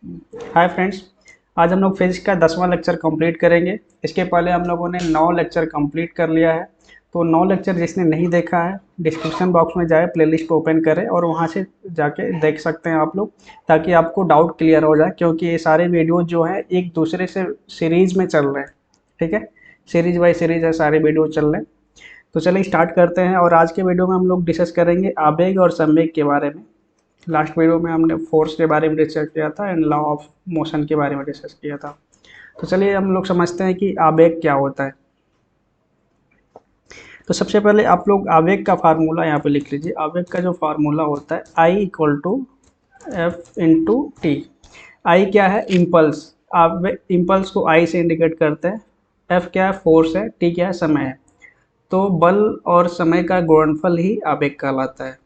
Hi friends. आज हम लोग फिजिक्स का 10वां लेक्चर कंप्लीट करेंगे। इसके पहले हम लोगों ने 9 लेक्चर कंप्लीट कर लिया है। तो 9 लेक्चर जिसने नहीं देखा है, डिस्क्रिप्शन बॉक्स में जाए, प्लेलिस्ट ओपन करें और वहां से जाके देख सकते हैं आप लोग, ताकि आपको डाउट क्लियर हो जाए, क्योंकि ये सारे वीडियो जो है एक दूसरे से सीरीज में चल रहे हैं। ठीक है, सीरीज बाई सीरीज है, सारे वीडियो चल रहे हैं। तो चलिए स्टार्ट करते हैं। और आज के वीडियो में हम लोग डिस्कस करेंगे आवेग और संवेग के बारे में। लास्ट वीडियो में हमने फोर्स के बारे में डिस्कस किया था एंड लॉ ऑफ मोशन के बारे में डिस्कस किया था। तो चलिए हम लोग समझते हैं कि आवेग क्या होता है। तो सबसे पहले आप लोग आवेग का फार्मूला यहाँ पे लिख लीजिए। आवेग का जो फार्मूला होता है I equal to F into T. I क्या है? इम्पल्स। आवेग इम्पल्स को I से इंडिकेट करते हैं। एफ क्या है? फोर्स है। टी क्या है? समय है। तो बल और समय का गुणनफल ही आवेग कहलाता है।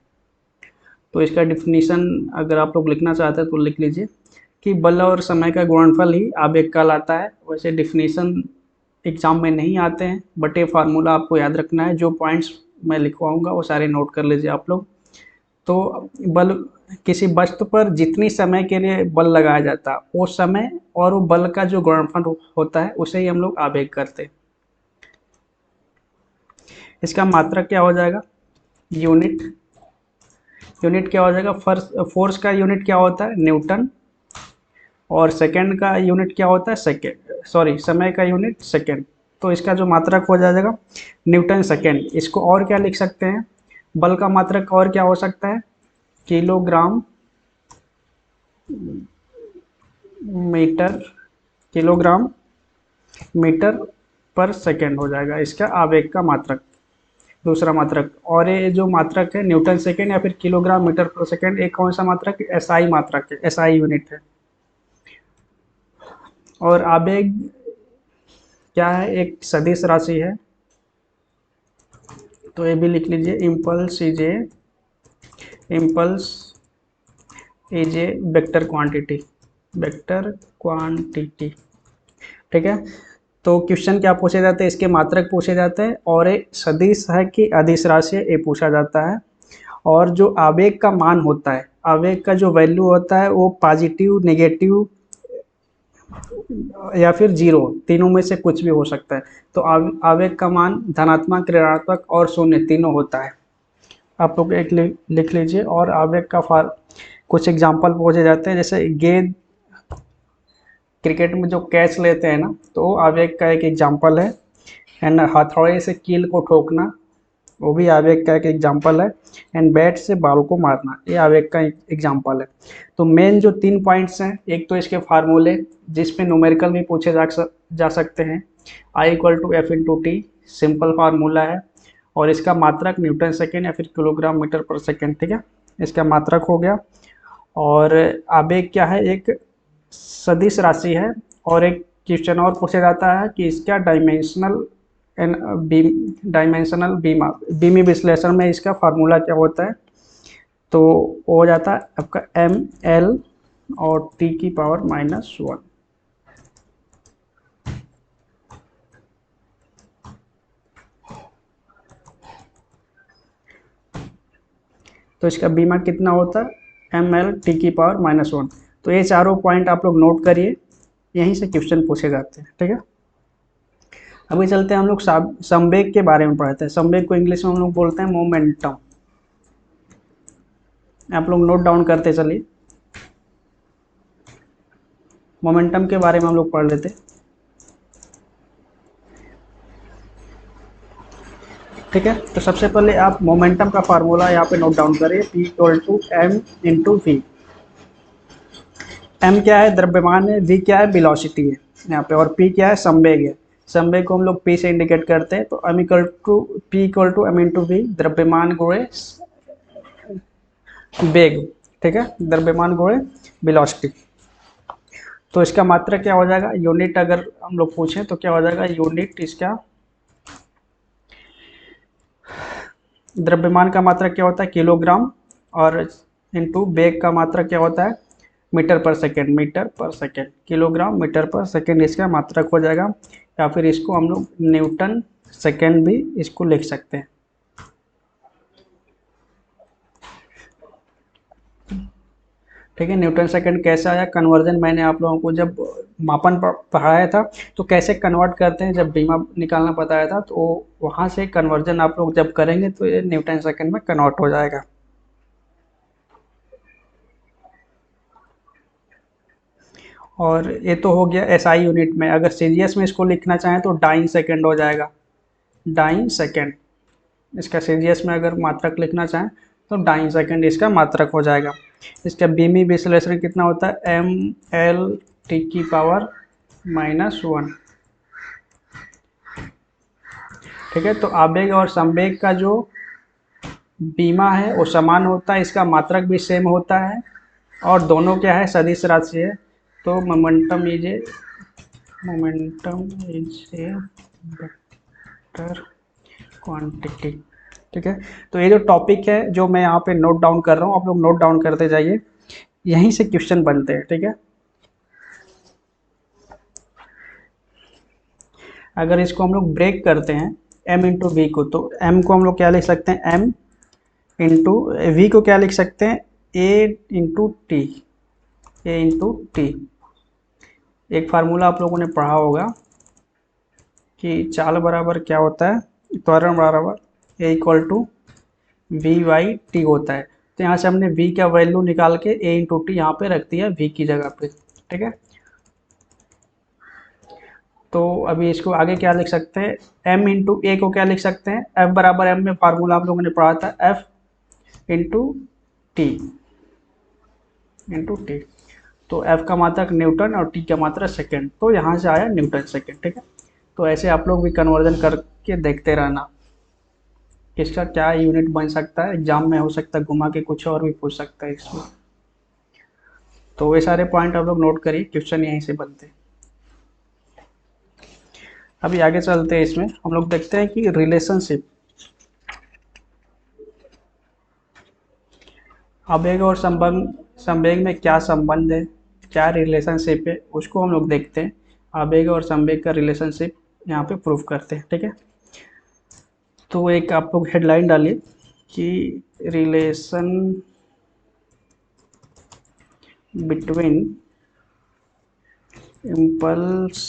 तो इसका डिफिनीशन अगर आप लोग लिखना चाहते हैं तो लिख लीजिए कि बल और समय का गुणनफल ही आवेग कहलाता है। वैसे डिफिनीशन एग्जाम में नहीं आते हैं, बट ये फार्मूला आपको याद रखना है। जो पॉइंट्स मैं लिखवाऊंगा वो सारे नोट कर लीजिए आप लोग। तो बल, किसी वस्तु पर जितनी समय के लिए बल लगाया जाता है वो समय और वो बल का जो गुणनफल होता है उसे ही हम लोग आवेग करते हैं। इसका मात्रक क्या हो जाएगा? यूनिट। यूनिट क्या हो जाएगा? फोर्स का यूनिट क्या होता है? न्यूटन। और सेकंड का यूनिट क्या होता है? सेकंड, सॉरी, समय का यूनिट सेकंड। तो इसका जो मात्रक हो जाएगा न्यूटन सेकंड। इसको और क्या लिख सकते हैं? बल का मात्रक और क्या हो सकता है? किलोग्राम मीटर, किलोग्राम मीटर पर सेकंड हो जाएगा इसका आवेग का मात्रक, दूसरा मात्रक। और ये जो मात्रक है न्यूटन सेकंड या फिर किलोग्राम मीटर पर सेकंड, एक कौन सा मात्रक है? एसआई मात्रक है, एसआई यूनिट है। और आवेग क्या है? एक सदिश राशि है। तो ये भी लिख लीजिए, impulse is a vector quantity, vector quantity. ठीक है। तो क्वेश्चन क्या पूछे जाते हैं? इसके मात्रक पूछे जाते हैं और एक सदिश है कि अदिश राशि है, ये पूछा जाता है। और जो आवेग का मान होता है, आवेग का जो वैल्यू होता है वो पॉजिटिव, नेगेटिव या फिर जीरो, तीनों में से कुछ भी हो सकता है। तो आवेग का मान धनात्मक, ऋणात्मक और शून्य तीनों होता है। आप लोग एक लिख लीजिए। और आवेग का कुछ एग्जाम्पल पूछे जाते हैं, जैसे गेंद, क्रिकेट में जो कैच लेते हैं ना, तो आवेग का एक एग्जाम्पल है। एंड हथौड़े से कील को ठोकना, वो भी आवेग का एक एग्जाम्पल है। एंड बैट से बॉल को मारना, ये आवेग का एग्जाम्पल है। तो मेन जो 3 पॉइंट्स हैं, एक तो इसके फार्मूले जिसमें न्यूमेरिकल भी पूछे जा सकते हैं। I equal to F into T, simple formula है। और इसका मात्रक न्यूटन सेकेंड या फिर किलोग्राम मीटर पर सेकेंड। ठीक है, इसका मात्रक हो गया। और आवेग क्या है? एक सदिश राशि है। और एक क्वेश्चन और पूछा जाता है कि इसका डायमेंशनल एंड डायमेंशनल बीमा, बीमी विश्लेषण में इसका फार्मूला क्या होता है? तो वो हो जाता है आपका ml और t की पावर -1। तो इसका बीमा कितना होता है? ml t की पावर -1। तो ये चारों पॉइंट आप लोग नोट करिए, यहीं से क्वेश्चन पूछे जाते हैं। ठीक है, अभी चलते हैं हम लोग संवेग के बारे में पढ़ते हैं। संवेग को इंग्लिश में हम लोग बोलते हैं मोमेंटम। आप लोग नोट डाउन करते चलिए। मोमेंटम के बारे में हम लोग पढ़ लेते हैं। ठीक है, तो सबसे पहले आप मोमेंटम का फार्मूला यहाँ पे नोट डाउन करिए, P equal to M into V. M क्या है? द्रव्यमान है। वी क्या है? वेलोसिटी है यहाँ पे। और पी क्या है? संवेग है। संवेग को हम लोग पी से इंडिकेट करते हैं। तो M equal to P equal to M into V, द्रव्यमान गुणे वेग। ठीक है, द्रव्यमान गुणे वेलोसिटी। तो इसका मात्रक क्या हो जाएगा? यूनिट अगर हम लोग पूछें तो क्या हो जाएगा? यूनिट इसका द्रव्यमान का मात्रक क्या होता है? किलोग्राम। और इंटू वेग का मात्रक क्या होता है? मीटर पर सेकेंड, मीटर पर सेकेंड, किलोग्राम मीटर पर सेकेंड इसका मात्रक हो जाएगा। या फिर इसको हम लोग न्यूटन सेकेंड भी इसको लिख सकते हैं। ठीक है। न्यूटन सेकंड कैसे आया, कन्वर्जन मैंने आप लोगों को जब मापन पढ़ाया था तो कैसे कन्वर्ट करते हैं, जब बीमा निकालना बताया था, तो वहाँ से कन्वर्जन आप लोग जब करेंगे तो ये न्यूटन सेकंड में कन्वर्ट हो जाएगा। और ये तो हो गया एसआई यूनिट में। अगर सीजीएस में इसको लिखना चाहें तो डाइन सेकंड हो जाएगा, डाइन सेकंड। इसका सीजीएस में अगर मात्रक लिखना चाहें तो डाइन सेकंड इसका मात्रक हो जाएगा। इसका बीमी विश्लेषण कितना होता है, एम एल टी की पावर -1। ठीक है। तो आवेग और संवेग का जो बीमा है वो समान होता है, इसका मात्रक भी सेम होता है, और दोनों क्या है, सदिश राशि है। तो momentum is a vector quantity. ठीक है। तो ये जो टॉपिक है जो मैं यहाँ पे नोट डाउन कर रहा हूँ, आप लोग नोट डाउन करते जाइए, यहीं से क्वेश्चन बनते हैं। ठीक है। अगर इसको हम लोग ब्रेक करते हैं m इंटू वी को, तो m को हम लोग क्या लिख सकते हैं, m इंटू वी को क्या लिख सकते हैं, a into T, A into T. एक फार्मूला आप लोगों ने पढ़ा होगा कि चाल बराबर क्या होता है, त्वरण बराबर A equal to V by T होता है। तो यहाँ से हमने v का वैल्यू निकाल के a इंटू टी यहाँ पे रख दिया v की जगह पे। ठीक है। तो अभी इसको आगे क्या लिख सकते हैं, m इंटू ए को क्या लिख सकते हैं, f बराबर m में फार्मूला आप लोगों ने पढ़ा था, f into T, into T. तो f का मात्रक न्यूटन और t का मात्रक सेकंड, तो यहाँ से आया न्यूटन सेकंड। ठीक है। तो ऐसे आप लोग भी कन्वर्जन करके देखते रहना, इसका क्या यूनिट बन सकता है, एग्जाम में हो सकता है घुमा के कुछ और भी पूछ सकता है इसमें। तो ये सारे पॉइंट आप लोग नोट करिए, क्वेश्चन यहीं से बनते हैं। अभी आगे चलते हैं, इसमें हम लोग देखते हैं कि रिलेशनशिप, आवेग और संवेग में क्या संबंध है, क्या रिलेशनशिप है, उसको हम लोग देखते हैं। आवेग और संवेग का रिलेशनशिप यहाँ पे प्रूव करते हैं। ठीक है। तो एक आप लोग हेडलाइन डालिए कि relation between impulse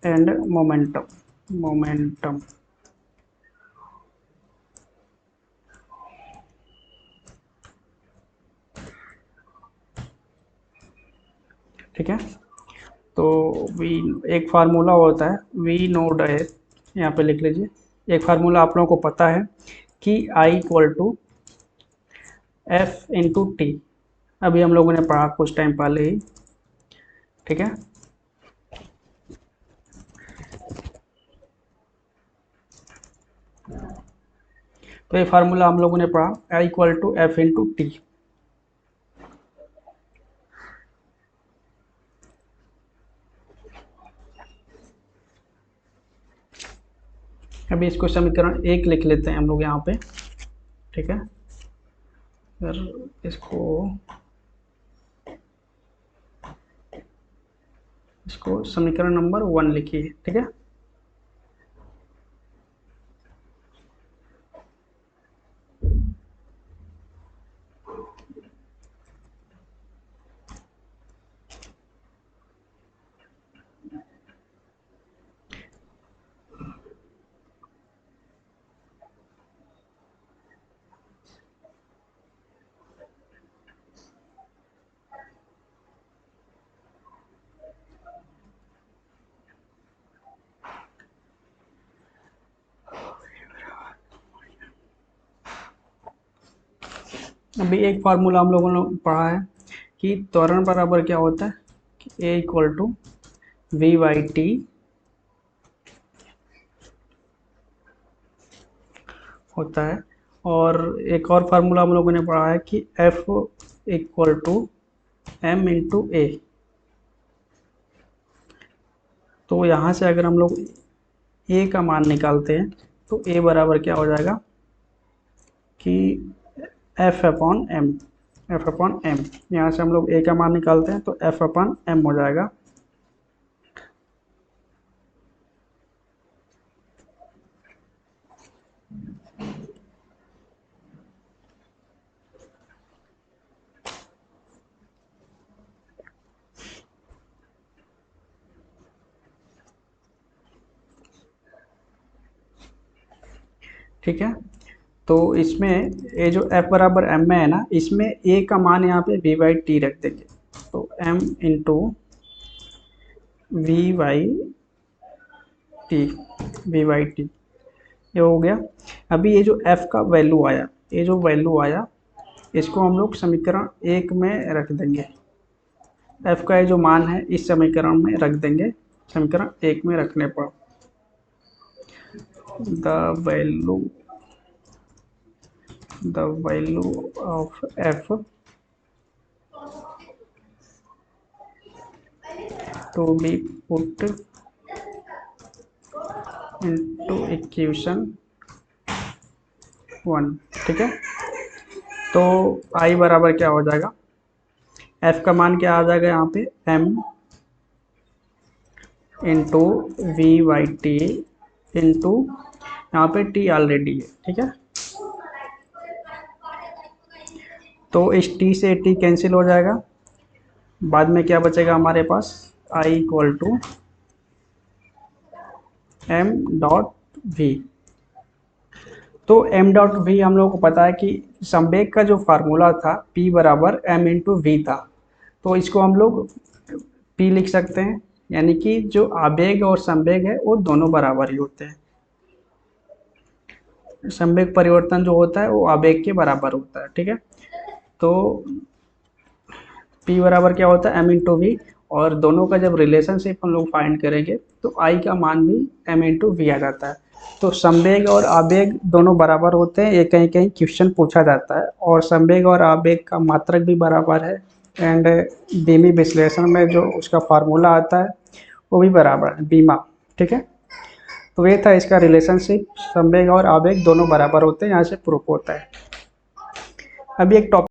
and momentum. ठीक है। तो वी, एक फार्मूला होता है वी नोड है, यहाँ पे लिख लीजिए। एक फार्मूला आप लोगों को पता है कि I equal to F into T, अभी हम लोगों ने पढ़ा कुछ टाइम पहले ही। ठीक है। तो ये फार्मूला हम लोगों ने पढ़ा, I equal to F into T. अभी इसको समीकरण एक लिख लेते हैं हम लोग यहाँ पे। ठीक है। फिर इसको इसको समीकरण नंबर 1 लिखिए। ठीक है। अभी एक फार्मूला हम लोगों ने पढ़ा है कि त्वरण बराबर क्या होता है, A equal to V by T होता है। और एक और फार्मूला हम लोगों ने पढ़ा है कि F equal to M into A. तो यहाँ से अगर हम लोग ए का मान निकालते हैं तो ए बराबर क्या हो जाएगा कि F upon M, F upon M. यहाँ से हम लोग ए का मान निकालते हैं तो एफ अपॉन एम हो जाएगा। ठीक है। तो इसमें ये जो f बराबर m में है ना, इसमें a का मान यहाँ पे v बाई टी रख देंगे। तो m into v by T ये हो गया। अभी ये जो f का वैल्यू आया, ये जो वैल्यू आया इसको हम लोग समीकरण 1 में रख देंगे। f का ये जो मान है इस समीकरण में रख देंगे, समीकरण 1 में रखने पर the value of f to be put into equation 1। ठीक है। तो i बराबर क्या हो जाएगा, f का मान क्या आ जाएगा यहाँ पे m into V by T into यहाँ पे t ऑलरेडी है। ठीक है। तो इस t से t कैंसिल हो जाएगा, बाद में क्या बचेगा हमारे पास i equal to m dot V. तो m डॉट वी हम लोग को पता है कि संवेग का जो फार्मूला था p बराबर m इंटू वी था, तो इसको हम लोग p लिख सकते हैं, यानी कि जो आवेग और संवेग है वो दोनों बराबर ही होते हैं। संवेग परिवर्तन जो होता है वो आवेग के बराबर होता है। ठीक है। तो p बराबर क्या होता है m इंटू वी, और दोनों का जब रिलेशनशिप हम लोग फाइंड करेंगे तो i का मान भी m इंटू वी आ जाता है। तो संवेग और आवेग दोनों बराबर होते हैं, ये कहीं कहीं क्वेश्चन पूछा जाता है, और संवेग और आवेग का मात्रक भी बराबर है, एंड बीमी विश्लेषण में जो उसका फार्मूला आता है वो भी बराबर है, बीमा। ठीक है। तो ये था इसका रिलेशनशिप, संवेग और आवेग दोनों बराबर होते हैं, यहाँ से प्रूफ होता है। अभी एक टॉपिक